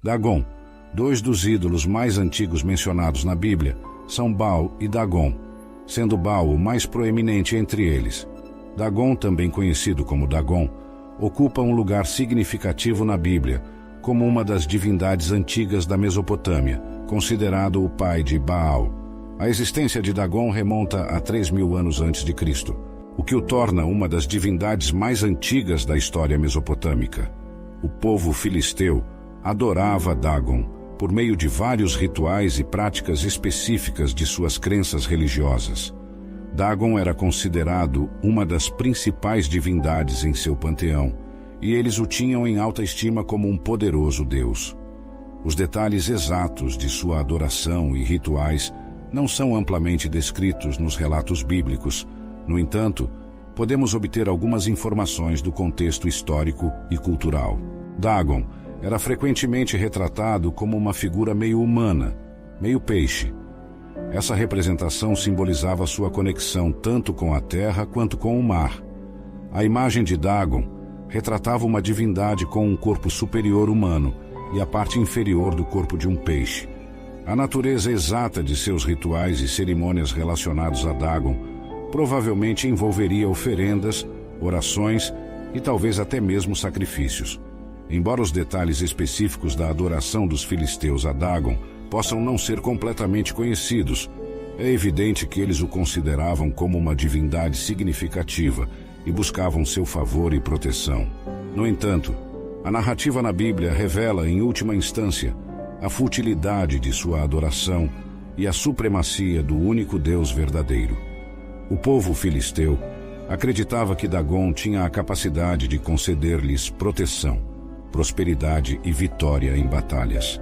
Dagon. Dois dos ídolos mais antigos mencionados na Bíblia são Baal e Dagon, sendo Baal o mais proeminente entre eles. Dagon, também conhecido como Dagon, ocupa um lugar significativo na Bíblia, como uma das divindades antigas da Mesopotâmia, considerado o pai de Baal. A existência de Dagon remonta a 3.000 anos antes de Cristo, o que o torna uma das divindades mais antigas da história mesopotâmica. O povo filisteu adorava Dagon por meio de vários rituais e práticas específicas de suas crenças religiosas. Dagon era considerado uma das principais divindades em seu panteão, e eles o tinham em alta estima como um poderoso deus. Os detalhes exatos de sua adoração e rituais não são amplamente descritos nos relatos bíblicos. No entanto, podemos obter algumas informações do contexto histórico e cultural. Dagon era frequentemente retratado como uma figura meio humana, meio peixe. Essa representação simbolizava sua conexão tanto com a terra quanto com o mar. A imagem de Dagon retratava uma divindade com um corpo superior humano e a parte inferior do corpo de um peixe. A natureza exata de seus rituais e cerimônias relacionados a Dagon provavelmente envolveria oferendas, orações e talvez até mesmo sacrifícios. Embora os detalhes específicos da adoração dos filisteus a Dagon possam não ser completamente conhecidos, é evidente que eles o consideravam como uma divindade significativa e buscavam seu favor e proteção. No entanto, a narrativa na Bíblia revela, em última instância, a futilidade de sua adoração e a supremacia do único Deus verdadeiro. O povo filisteu acreditava que Dagon tinha a capacidade de conceder-lhes proteção, prosperidade e vitória em batalhas.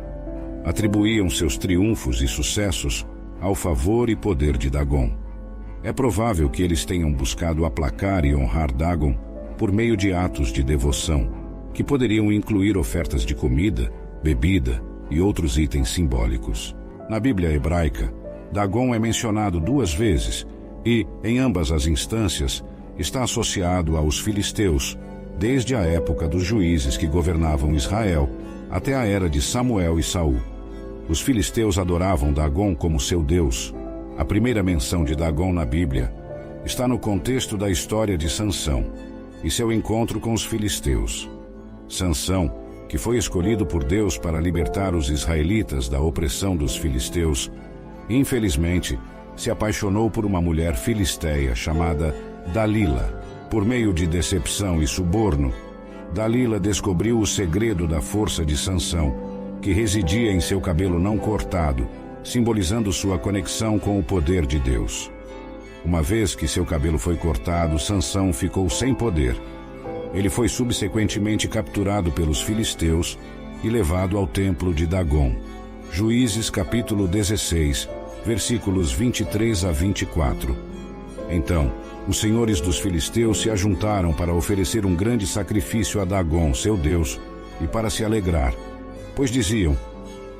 Atribuíam seus triunfos e sucessos ao favor e poder de Dagon. É provável que eles tenham buscado aplacar e honrar Dagon por meio de atos de devoção, que poderiam incluir ofertas de comida, bebida e outros itens simbólicos. Na Bíblia hebraica, Dagon é mencionado 2 vezes e, em ambas as instâncias, está associado aos filisteus, desde a época dos juízes que governavam Israel até a era de Samuel e Saul. Os filisteus adoravam Dagon como seu deus. A primeira menção de Dagon na Bíblia está no contexto da história de Sansão e seu encontro com os filisteus. Sansão, que foi escolhido por Deus para libertar os israelitas da opressão dos filisteus, infelizmente, se apaixonou por uma mulher filisteia chamada Dalila. Por meio de decepção e suborno, Dalila descobriu o segredo da força de Sansão, que residia em seu cabelo não cortado, simbolizando sua conexão com o poder de Deus. Uma vez que seu cabelo foi cortado, Sansão ficou sem poder. Ele foi subsequentemente capturado pelos filisteus e levado ao templo de Dagon. Juízes capítulo 16, versículos 23 a 24. Então, os senhores dos filisteus se ajuntaram para oferecer um grande sacrifício a Dagon, seu deus, e para se alegrar, pois diziam: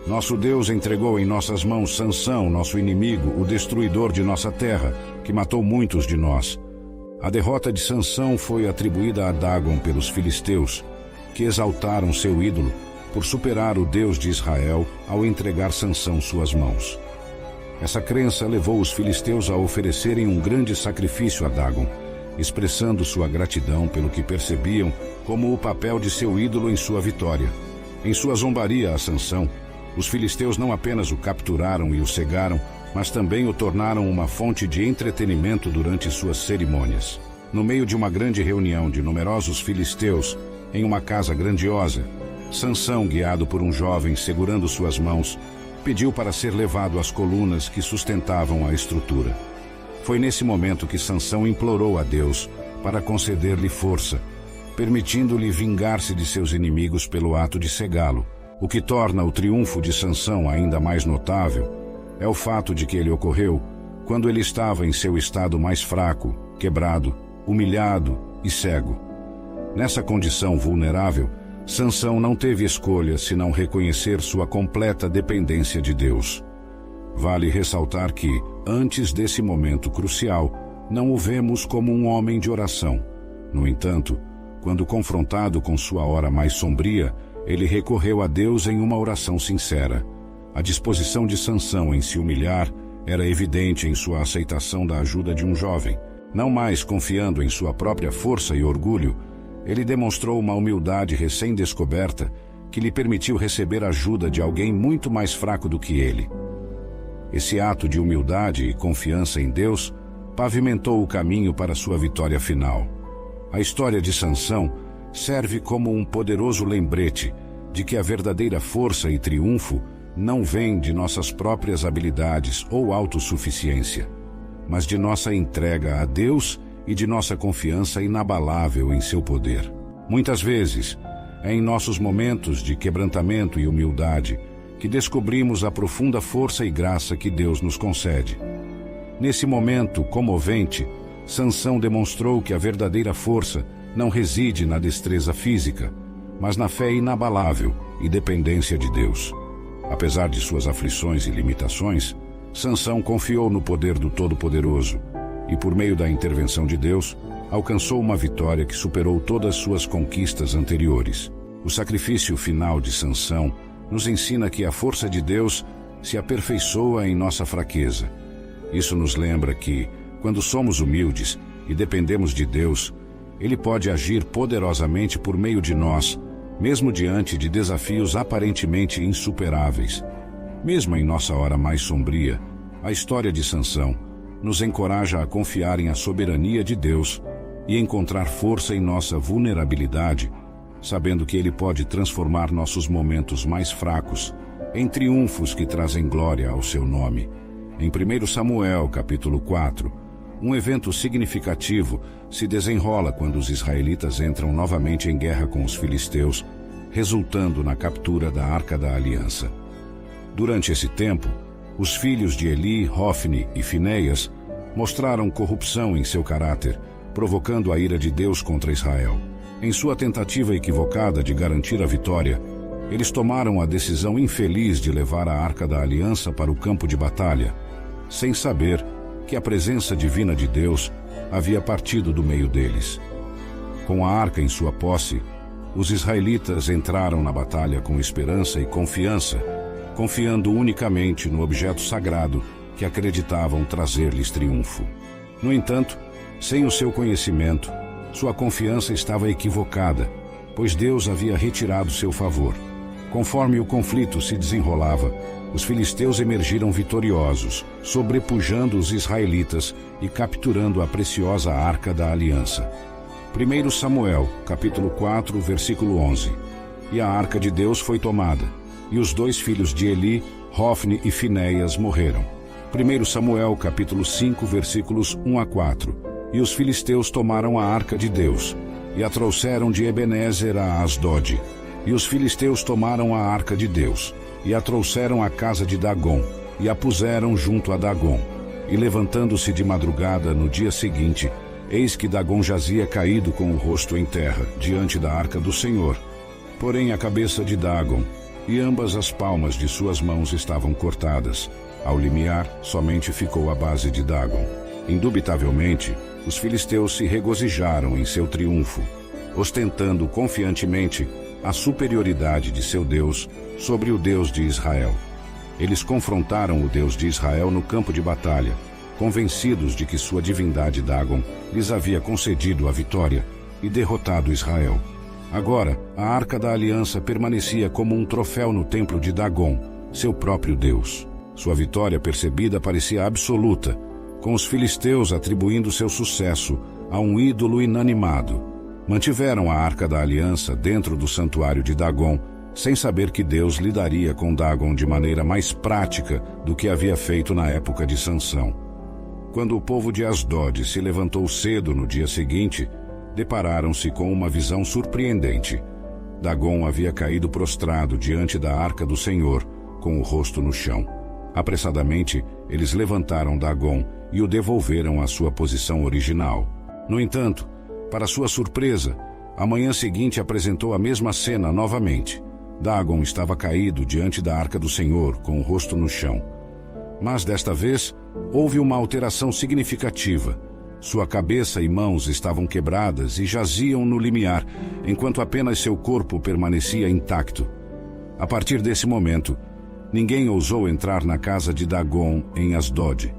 nosso Deus entregou em nossas mãos Sansão, nosso inimigo, o destruidor de nossa terra, que matou muitos de nós. A derrota de Sansão foi atribuída a Dagon pelos filisteus, que exaltaram seu ídolo por superar o Deus de Israel ao entregar Sansão suas mãos. Essa crença levou os filisteus a oferecerem um grande sacrifício a Dagon, expressando sua gratidão pelo que percebiam como o papel de seu ídolo em sua vitória. Em sua zombaria a Sansão, os filisteus não apenas o capturaram e o cegaram, mas também o tornaram uma fonte de entretenimento durante suas cerimônias. No meio de uma grande reunião de numerosos filisteus, em uma casa grandiosa, Sansão, guiado por um jovem segurando suas mãos, pediu para ser levado às colunas que sustentavam a estrutura. Foi nesse momento que Sansão implorou a Deus para conceder-lhe força, permitindo-lhe vingar-se de seus inimigos pelo ato de cegá-lo. O que torna o triunfo de Sansão ainda mais notável é o fato de que ele ocorreu quando ele estava em seu estado mais fraco, quebrado, humilhado e cego. Nessa condição vulnerável, Sansão não teve escolha senão reconhecer sua completa dependência de Deus. Vale ressaltar que, antes desse momento crucial, não o vemos como um homem de oração. No entanto, quando confrontado com sua hora mais sombria, ele recorreu a Deus em uma oração sincera. A disposição de Sansão em se humilhar era evidente em sua aceitação da ajuda de um jovem. Não mais confiando em sua própria força e orgulho, ele demonstrou uma humildade recém-descoberta que lhe permitiu receber ajuda de alguém muito mais fraco do que ele. Esse ato de humildade e confiança em Deus pavimentou o caminho para sua vitória final. A história de Sansão serve como um poderoso lembrete de que a verdadeira força e triunfo não vem de nossas próprias habilidades ou autossuficiência, mas de nossa entrega a Deus e de nossa confiança inabalável em seu poder. Muitas vezes, é em nossos momentos de quebrantamento e humildade que descobrimos a profunda força e graça que Deus nos concede. Nesse momento comovente, Sansão demonstrou que a verdadeira força não reside na destreza física, mas na fé inabalável e dependência de Deus. Apesar de suas aflições e limitações, Sansão confiou no poder do Todo-Poderoso e, por meio da intervenção de Deus, alcançou uma vitória que superou todas suas conquistas anteriores. O sacrifício final de Sansão nos ensina que a força de Deus se aperfeiçoa em nossa fraqueza. Isso nos lembra que, quando somos humildes e dependemos de Deus, Ele pode agir poderosamente por meio de nós, mesmo diante de desafios aparentemente insuperáveis. Mesmo em nossa hora mais sombria, a história de Sansão nos encoraja a confiar em a soberania de Deus e encontrar força em nossa vulnerabilidade, sabendo que Ele pode transformar nossos momentos mais fracos em triunfos que trazem glória ao seu nome. Em 1 Samuel, capítulo 4, um evento significativo se desenrola quando os israelitas entram novamente em guerra com os filisteus, resultando na captura da Arca da Aliança. Durante esse tempo, os filhos de Eli, Hofni e Finéias mostraram corrupção em seu caráter, provocando a ira de Deus contra Israel. Em sua tentativa equivocada de garantir a vitória, eles tomaram a decisão infeliz de levar a Arca da Aliança para o campo de batalha, sem saber que a presença divina de Deus havia partido do meio deles. Com a arca em sua posse, os israelitas entraram na batalha com esperança e confiança, confiando unicamente no objeto sagrado que acreditavam trazer-lhes triunfo. No entanto, sem o seu conhecimento, sua confiança estava equivocada, pois Deus havia retirado seu favor. Conforme o conflito se desenrolava, os filisteus emergiram vitoriosos, sobrepujando os israelitas e capturando a preciosa Arca da Aliança. 1 Samuel, capítulo 4, versículo 11. E a Arca de Deus foi tomada, e os 2 filhos de Eli, Hofni e Finéias, morreram. 1 Samuel, capítulo 5, versículos 1 a 4. E os filisteus tomaram a Arca de Deus, e a trouxeram de Ebenezer a Asdod. E os filisteus tomaram a Arca de Deus, e a trouxeram à casa de Dagom, e a puseram junto a Dagom. E levantando-se de madrugada no dia seguinte, eis que Dagom jazia caído com o rosto em terra, diante da Arca do Senhor. Porém a cabeça de Dagom e ambas as palmas de suas mãos estavam cortadas. Ao limiar, somente ficou a base de Dagom. Indubitavelmente, os filisteus se regozijaram em seu triunfo, ostentando confiantemente a superioridade de seu Deus sobre o Deus de Israel. Eles confrontaram o Deus de Israel no campo de batalha, convencidos de que sua divindade Dagom lhes havia concedido a vitória e derrotado Israel. Agora, a Arca da Aliança permanecia como um troféu no templo de Dagom, seu próprio Deus. Sua vitória percebida parecia absoluta, com os filisteus atribuindo seu sucesso a um ídolo inanimado. Mantiveram a Arca da Aliança dentro do santuário de Dagom, sem saber que Deus lidaria com Dagom de maneira mais prática do que havia feito na época de Sansão. Quando o povo de Asdod se levantou cedo no dia seguinte, depararam-se com uma visão surpreendente. Dagom havia caído prostrado diante da Arca do Senhor, com o rosto no chão. Apressadamente, eles levantaram Dagom e o devolveram à sua posição original. No entanto, para sua surpresa, a manhã seguinte apresentou a mesma cena novamente. Dagom estava caído diante da Arca do Senhor, com o rosto no chão. Mas desta vez, houve uma alteração significativa. Sua cabeça e mãos estavam quebradas e jaziam no limiar, enquanto apenas seu corpo permanecia intacto. A partir desse momento, ninguém ousou entrar na casa de Dagon em Asdod.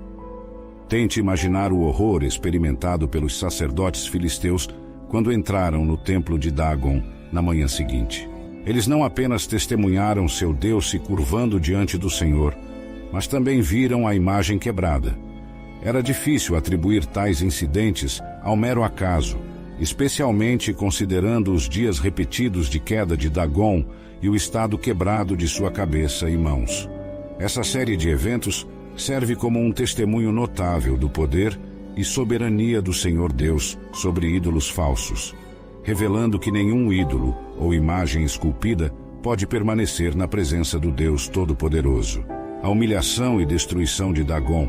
Tente imaginar o horror experimentado pelos sacerdotes filisteus quando entraram no templo de Dagon na manhã seguinte. Eles não apenas testemunharam seu Deus se curvando diante do Senhor, mas também viram a imagem quebrada. Era difícil atribuir tais incidentes ao mero acaso, especialmente considerando os dias repetidos de queda de Dagon e o estado quebrado de sua cabeça e mãos. Essa série de eventos serve como um testemunho notável do poder e soberania do Senhor Deus sobre ídolos falsos, revelando que nenhum ídolo ou imagem esculpida pode permanecer na presença do Deus Todo-Poderoso. A humilhação e destruição de Dagon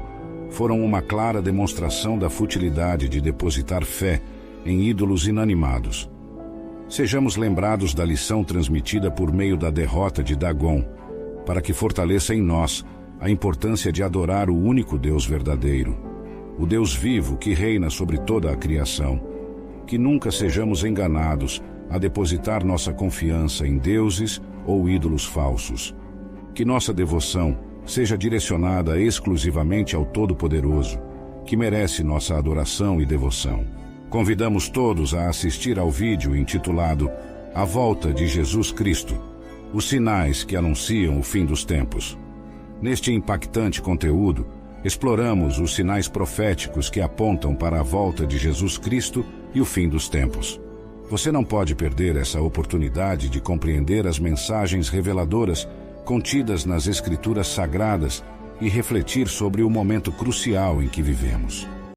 foram uma clara demonstração da futilidade de depositar fé em ídolos inanimados. Sejamos lembrados da lição transmitida por meio da derrota de Dagon, para que fortaleça em nós a importância de adorar o único Deus verdadeiro, o Deus vivo que reina sobre toda a criação. Que nunca sejamos enganados a depositar nossa confiança em deuses ou ídolos falsos. Que nossa devoção seja direcionada exclusivamente ao Todo-Poderoso, que merece nossa adoração e devoção. Convidamos todos a assistir ao vídeo intitulado A Volta de Jesus Cristo, os sinais que anunciam o fim dos tempos. Neste impactante conteúdo, exploramos os sinais proféticos que apontam para a volta de Jesus Cristo e o fim dos tempos. Você não pode perder essa oportunidade de compreender as mensagens reveladoras contidas nas Escrituras Sagradas e refletir sobre o momento crucial em que vivemos.